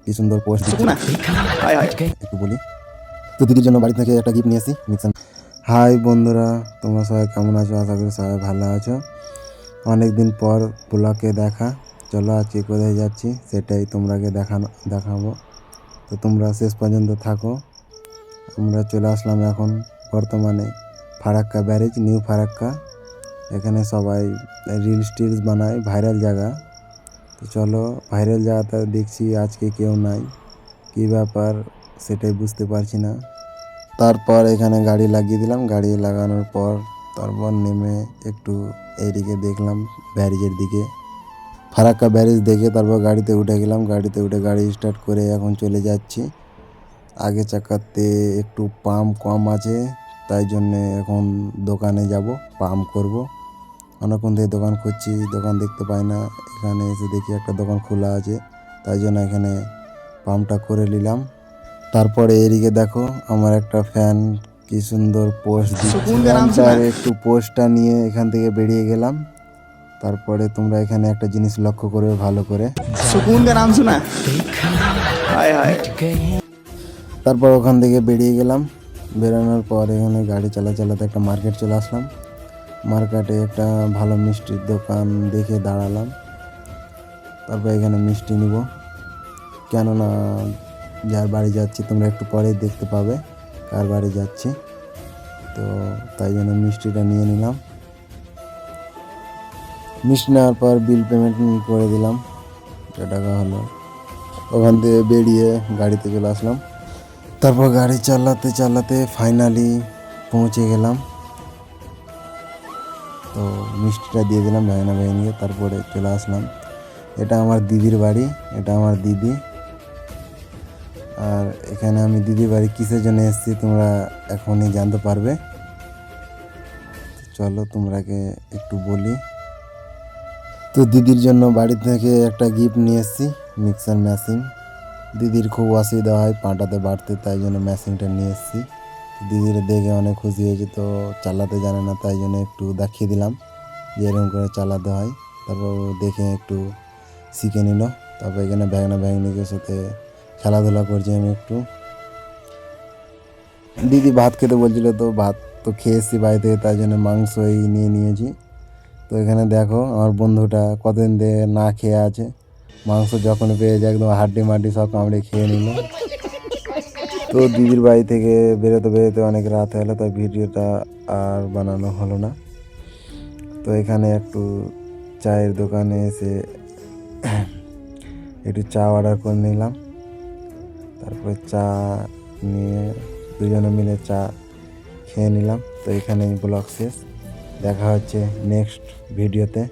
কি সুন্দর পোস্ট দিচ্ছে না হাই হাই একটু বলি। তো দিদির জন্য বাড়ি থেকে একটা গিফট নিয়েছি মিক্সার। হাই বন্ধুরা, তোমরা সবাই কেমন আছো? আশা করি সবাই ভালো আছো। অনেকদিন পর ব্লগে দেখা। চলো আজকে কোথায় যাচ্ছি সেটাই তোমরাকে দেখাবো। তো তোমরা শেষ পর্যন্ত থাকো। আমরা চলে আসলাম এখন বর্তমানে ফারাক্কা ব্যারেজ, নিউ ফারাক্কা। এখানে সবাই রিলস টিলস বানায়, ভাইরাল জায়গা। তো চলো, ভাইরাল জায়গাটা দেখছি আজকে কেউ নাই, কী ব্যাপার সেটাই বুঝতে পারছি না। তারপর এখানে গাড়ি লাগিয়ে দিলাম, গাড়ি লাগানোর পর তারপর নেমে একটু এইদিকে দেখলাম ব্যারেজের দিকে, ফারাক্কা ব্যারেজ দেখে তারপর গাড়িতে উঠে গেলাম। গাড়িতে উঠে গাড়ি স্টার্ট করে এখন চলে যাচ্ছি। আগে চাকাতে একটু পাম্প কম আছে, তাই জন্যে এখন দোকানে যাব, পাম্প করব। অনেকক্ষণ থেকে দোকান খুঁজছি, দোকান দেখতে পাই না। এখানে এসে দেখি একটা দোকান খোলা আছে, তাই জন্য এখানে পাম্পটা করে নিলাম। তারপরে এদিকে দেখো আমার একটা ফ্যান কি সুন্দর পোস্ট দিচ্ছে। একটু পোস্টটা নিয়ে এখান থেকে বেরিয়ে গেলাম। তারপরে তোমরা এখানে একটা জিনিস লক্ষ্য করবে ভালো করে। सुकून का नाम सुना हाय हाय তারপর ওখান থেকে বেরিয়ে গেলাম। বেরোনোর পর এখানে গাড়ি চালাতে একটা মার্কেট চলে আসলাম। মার্কেটে একটা ভালো মিষ্টির দোকান দেখে দাঁড়ালাম। তারপর এখানে মিষ্টি নিব, কেননা যার বাড়ি যাচ্ছি তোমরা একটু পরেই দেখতে পাবে কার বাড়ি যাচ্ছি। তো তাই জন্য মিষ্টিটা নিয়ে নিলাম। মিষ্টি নেওয়ার পর বিল পেমেন্ট করে দিলাম, টাকা হলো। ওখান থেকে বেরিয়ে গাড়িতে চলে আসলাম। তারপর গাড়ি চালাতে ফাইনালি পৌঁছে গেলাম। তো মিষ্টিটা দিয়ে দিলাম ভ্যাগনিয়ে, তারপরে চলে আসলাম। এটা আমার দিদির বাড়ি, এটা আমার দিদি। আর এখানে আমি দিদির বাড়ি কিসের জন্য এসেছি তোমরা এখনই জানতে পারবে। চলো তোমরাকে একটু বলি। তো দিদির জন্য বাড়ি থেকে একটা গিফট নিয়ে এসেছি, মিক্সার মেশিন। দিদির খুব অসুবিধা হয় পাটাতে বাড়তে, তাই জন্য মেশিনটা নিয়ে এসেছি। দিদির দেখে অনেক খুশি হয়েছে, তো চালাতে জানে না, তাই জন্য একটু দেখিয়ে দিলাম যে এরকম করে চালাতে হয়। তারপর দেখে একটু শিখে নিল। তারপর এখানে ভ্যাগনিকের সাথে খেলাধুলা করছি আমি একটু। দিদি ভাত খেতে বলছিল, তো ভাত তো খেয়ে এসেছি বাড়ি থেকে, তাই জন্য মাংসই নিয়ে নিয়েছি। তো এখানে দেখো আমার বন্ধুটা কতদিন ধরে না খেয়ে আছে, মাংস যখন পেয়েছে একদম হাড্ডি মাড্ডি সব কামড়ে খেয়ে নিল। তো দিদির বাড়ি থেকে বেরোতে অনেক রাত হলো, তাই ভিডিওটা আর বানানো হলো না। তো এখানে একটু চায়ের দোকানে এসে একটু চা অর্ডার করে নিলাম। তারপরে চা নিয়ে দুজনে মিলে চা খেয়ে নিলাম। তো এখানেই ব্লগ শেষ, দেখা হচ্ছে নেক্সট ভিডিওতে।